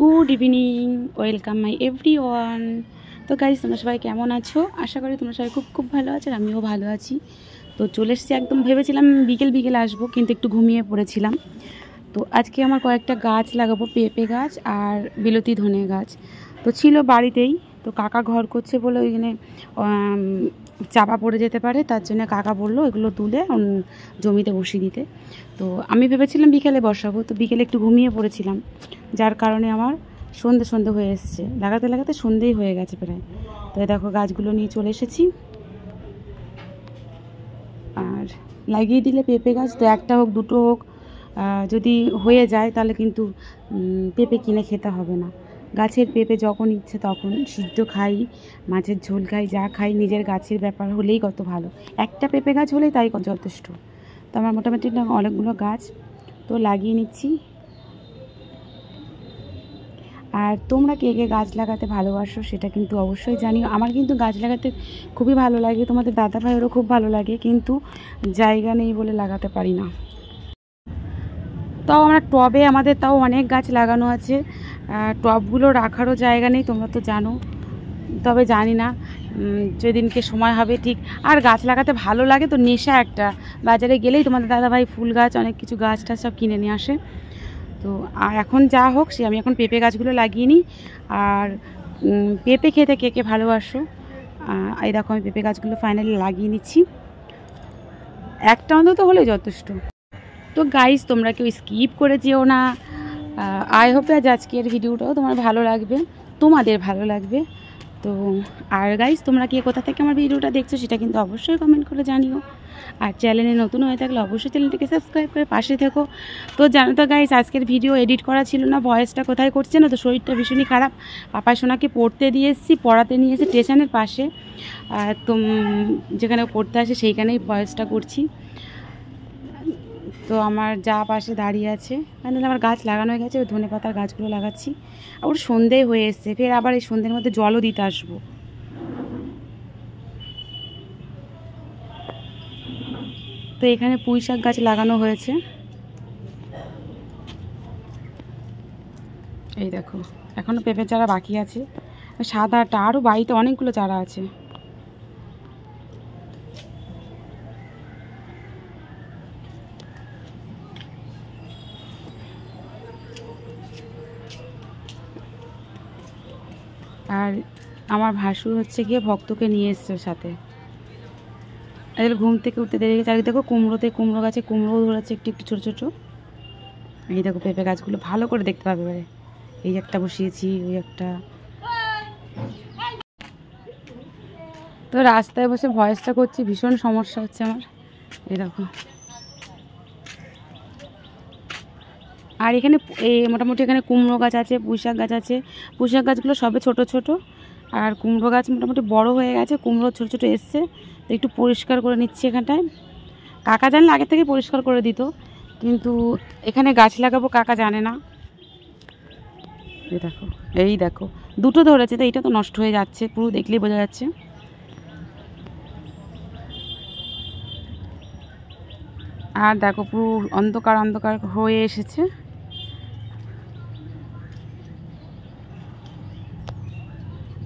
Good evening, welcome my everyone. তো guys, তোমরা সবাই কেমন আছো? আশা করি তোমরা সবাই খুব খুব ভালো আছো, আর আমিও ভালো আছি। তো চলে এসেছি, একদম ভেবেছিলাম বিকেল বিকেল আসবো, কিন্তু একটু ঘুমিয়ে পড়েছিলাম। তো আজকে আমার কয়েকটা গাছ লাগাবো, পেঁপে গাছ আর বিলতি ধনে গাছ। তো ছিল বাড়িতেই, তো কাকা ঘর করছে বলে ওইখানে চাপা পড়ে যেতে পারে, তার জন্য কাকা বললো এগুলো তুলে জমিতে বসিয়ে দিতে। তো আমি ভেবেছিলাম বিকেলে বসাবো, তো বিকেলে একটু ঘুমিয়ে পড়েছিলাম, যার কারণে আমার সন্ধে সন্ধে হয়ে এসছে, লাগাতে লাগাতে সন্ধেই হয়ে গেছে প্রায়। তো দেখো গাছগুলো নিয়ে চলে এসেছি, আর লাগিয়ে দিলে পেঁপে গাছ তো একটা হোক দুটো হোক যদি হয়ে যায় তাহলে কিন্তু পেঁপে কিনে খেতে হবে না। গাছের পেঁপে যখন ইচ্ছে তখন সিদ্ধ খাই, মাছের ঝোল খাই, যা খাই, নিজের গাছের ব্যাপার হলেই কত ভালো। একটা পেঁপে গাছ হলেই তাই যথেষ্ট। তো আমার মোটামুটি অনেকগুলো গাছ তো লাগিয়ে নিচ্ছি। আর তোমরা কে কে গাছ লাগাতে ভালোবাসো সেটা কিন্তু অবশ্যই জানিও। আমার কিন্তু গাছ লাগাতে খুবই ভালো লাগে, তোমাদের দাদা ভাইয়েরও খুব ভালো লাগে, কিন্তু জায়গা নেই বলে লাগাতে পারি না। তাও আমরা টবে আমাদের তাও অনেক গাছ লাগানো আছে, টবগুলো রাখারও জায়গা নেই, তোমরা তো জানো। তবে জানি না যেদিনকে সময় হবে ঠিক। আর গাছ লাগাতে ভালো লাগে তো, নেশা একটা। বাজারে গেলেই তোমাদের দাদাভাই ফুল গাছ অনেক কিছু গাছ টাছ সব কিনে নিয়ে আসে। তো আর এখন যা হোক, সে আমি এখন পেঁপে গাছগুলো লাগিয়ে নিই। আর পেঁপে খেতে কে কে ভালোবাসো, এই দেখো আমি পেঁপে গাছগুলো ফাইনালি লাগিয়ে নিচ্ছি, একটা অন্তত হলে যথেষ্ট। তো গাইস, তোমরা কেউ স্কিপ করে যেও না। আই হোপ আজ আজকের ভিডিওটাও তোমার ভালো লাগবে, তোমাদের ভালো লাগবে। তো আর গাইস, তোমরা কে কোথা থেকে আমার ভিডিওটা দেখছো সেটা কিন্তু অবশ্যই কমেন্ট করে জানিও। আর চ্যানেলে নতুন হয়ে থাকলে অবশ্যই চ্যানেলটিকে সাবস্ক্রাইব করে পাশে থেকো। তো জানো তো গাইস, আজকের ভিডিও এডিট করা ছিল না, ভয়েসটা কোথায় করছে না, তো শরীরটা ভীষণই খারাপ। পাপা সোনাকে পড়তে দিয়ে এসেছি, পড়াতে নিয়ে এসে স্টেশনের পাশে, তো যেখানে পড়তে আসে সেইখানেই ভয়েসটা করছি। তো আমার যা পাশে দাঁড়িয়ে আছে, মানে আমার গাছ লাগানো হয়ে গেছে, ওই ধনে পাতার গাছগুলো লাগাচ্ছি। আবার সন্ধে হয়ে এসছে, ফের আবার এই সন্ধ্যের মধ্যে জলও দিতে আসবো। তো এখানে পুঁই শাক গাছ লাগানো হয়েছে, এই দেখো এখনও পেঁপে চারা বাকি আছে, সাদাটা আরও বাড়িতে অনেকগুলো চারা আছে। আর আমার ভাসুর হচ্ছে গিয়ে ভক্তকে নিয়ে এসছে সাথে। এদের ঘুম থেকে উঠতে দেরি গেছে। আর দেখো কুমড়ো গাছে কুমড়ো ধরেছে একটু একটু ছোটো ছোটো। এই দেখো পেঁপে গাছগুলো ভালো করে দেখতে পাবে এবারে, এই একটা বসিয়েছি, ওই একটা। তো রাস্তায় বসে ভয়েসটা করছি, ভীষণ সমস্যা হচ্ছে আমার, এই দেখো। আর এখানে মোটামুটি এখানে কুমড়ো গাছ আছে, পুঁইশাক গাছ আছে। পুঁইশাক গাছগুলো সবে ছোট ছোট, আর কুমড়ো গাছ মোটামুটি বড় হয়ে গেছে, কুমড়ো ছোট ছোট এসছে। তো একটু পরিষ্কার করে নিচ্ছি এখানটায়। কাকা জানলে আগে থেকে পরিষ্কার করে দিত, কিন্তু এখানে গাছ লাগাবো কাকা জানে না। দেখো, এই দেখো দুটো ধরেছে, তো এইটা তো নষ্ট হয়ে যাচ্ছে, পুরো দেখলেই বোঝা যাচ্ছে। আর দেখো পুরো অন্ধকার অন্ধকার হয়ে এসেছে।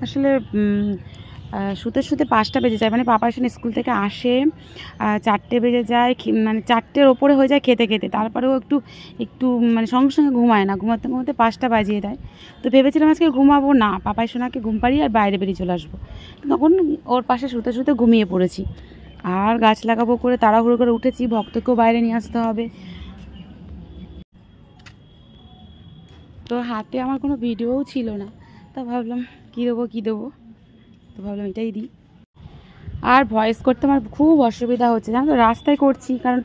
আসলে শুতে শুতে 5টা বেজে যায়, মানে পাপা এসে স্কুল থেকে আসে 4টে বেজে যায়, মানে 4টের ওপরে হয়ে যায় খেতে খেতে। তারপরেও একটু একটু মানে সঙ্গে সঙ্গে ঘুমায় না, ঘুমাতে ঘুমাতে 5টা বাজিয়ে দেয়। তো ভেবেছিলাম আজকে ঘুমাবো না, পাপাই সোনাকে ঘুম পাড়িয়ে আর বাইরে বেরিয়ে চলে আসবো। তখন ওর পাশে শুতে শুতে ঘুমিয়ে পড়েছি। আর গাছ লাগাবো করে তাড়াহুড়ো করে উঠেছি, ভক্তকেও বাইরে নিয়ে আসতে হবে। তো হাতে আমার কোনো ভিডিওও ছিল না, তা ভাবলাম কী দেবো, তো ভাবলাম এটাই দিই। আর ভয়েস করতে আমার খুব অসুবিধা হচ্ছে, জানো তো, রাস্তায় করছি, কারণ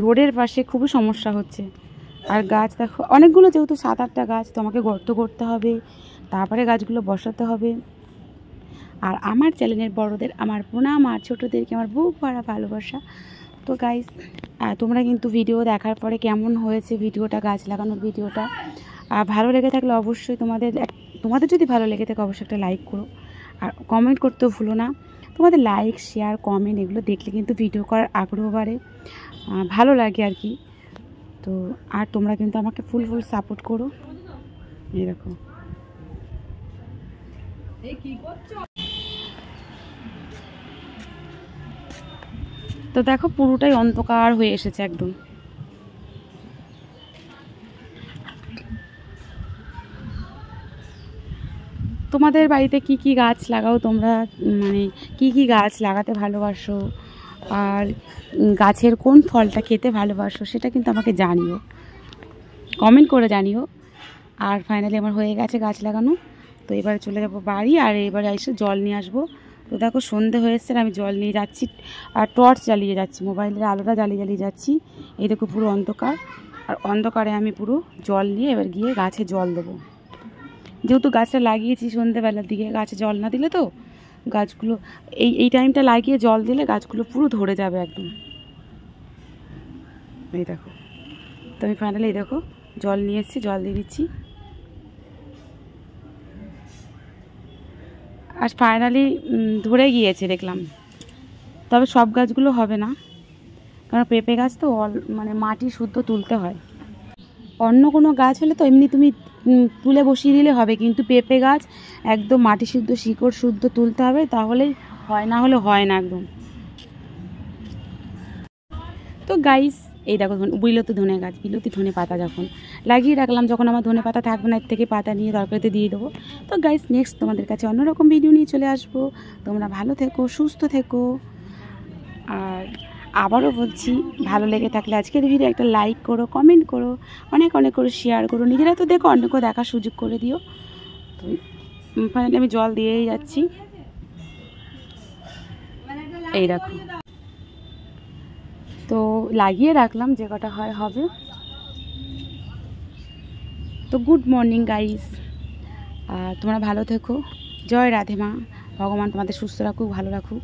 রোডের পাশে খুবই সমস্যা হচ্ছে। আর গাছ দেখো অনেকগুলো, যেহেতু 7-8টা গাছ, তো আমাকে গর্ত করতে হবে, তারপরে গাছগুলো বসাতে হবে। আর আমার চ্যানেলের বড়দের আমার প্রণাম, আর ছোটোদেরকে আমার বুক ভরা ভালোবাসা। তো গাইস, তোমরা কিন্তু ভিডিও দেখার পরে কেমন হয়েছে ভিডিওটা, গাছ লাগানোর ভিডিওটা, ভালো লেগে থাকলে অবশ্যই তোমাদের যদি ভালো লেগে থাকে অবশ্যই একটা লাইক করো, আর কমেন্ট করতেও ভুলো না। তোমাদের লাইক শেয়ার কমেন্ট এগুলো দেখলে কিন্তু ভিডিও করার আগ্রহ বাড়ে, ভালো লাগে আর কি। তো আর তোমরা কিন্তু আমাকে ফুল সাপোর্ট করো। এই দেখো। তো দেখো পুরোটাই অন্ধকার হয়ে এসেছে একদম। তোমাদের বাড়িতে কি কি গাছ লাগাও তোমরা, মানে কি কি গাছ লাগাতে ভালোবাসো, আর গাছের কোন ফলটা খেতে ভালোবাসো সেটা কিন্তু আমাকে জানিও, কমেন্ট করে জানিও। আর ফাইনালি আমার হয়ে গেছে গাছ লাগানো। তো এবারে চলে যাব বাড়ি, আর এবারে এসে জল নিয়ে আসবো। তো দেখো সন্ধে হয়ে এসছে, আমি জল নিয়ে যাচ্ছি আর টর্চ জ্বালিয়ে যাচ্ছি, মোবাইলের আলোটা জ্বালিয়ে জ্বালিয়ে যাচ্ছি। এই দেখো পুরো অন্ধকার, আর অন্ধকারে আমি পুরো জল নিয়ে এবার গিয়ে গাছে জল দেবো। যেহেতু গাছটা লাগিয়েছি সন্ধেবেলার দিকে, গাছে জল না দিলে তো গাছগুলো এই টাইমটা লাগিয়ে জল দিলে গাছগুলো পুরো ধরে যাবে একদম। এই দেখো, তো আমি ফাইনালি এই দেখো জল নিয়ে এসেছি, জল দিয়ে দিচ্ছি। আর ফাইনালি ধরে গিয়েছে দেখলাম, তবে সব গাছগুলো হবে না, কারণ পেঁপে গাছ তো মানে মাটি শুদ্ধ তুলতে হয়। অন্য কোনো গাছ হলে তো এমনি তুমি তুলে বসিয়ে দিলে হবে, কিন্তু পেঁপে গাছ একদম মাটি শুদ্ধ শিকড় শুদ্ধ তুলতে হবে, তাহলেই হয়, না হলে হয় না একদম। তো গাইস এই দেখো বিলতি ধনে গাছ, বিলতি ধনে পাতা যখন লাগিয়ে রাখলাম, যখন আমার ধনে পাতা থাকবে না এর থেকে পাতা নিয়ে তরকারিতে দিয়ে দেবো। তো গাইস নেক্সট তোমাদের কাছে অন্যরকম ভিডিও নিয়ে চলে আসবো। তোমরা ভালো থেকো, সুস্থ থেকো। আর আবারও বলছি, ভালো লেগে থাকলে আজকের ভিডিও একটা লাইক করো, কমেন্ট করো, অনেক অনেক করে শেয়ার করো, নিজেরা তো দেখো অন্যকেও দেখার সুযোগ করে দিও। তো ফাইনালি আমি জল দিয়েই যাচ্ছি। এই দেখো, তো লাগিয়ে রাখলাম, যে কটা হয় হবে। তো গুড মর্নিং গাইস, তোমরা ভালো থেকো। জয় রাধে মা, ভগবান তোমাদের সুস্থ রাখুক, ভালো রাখুক।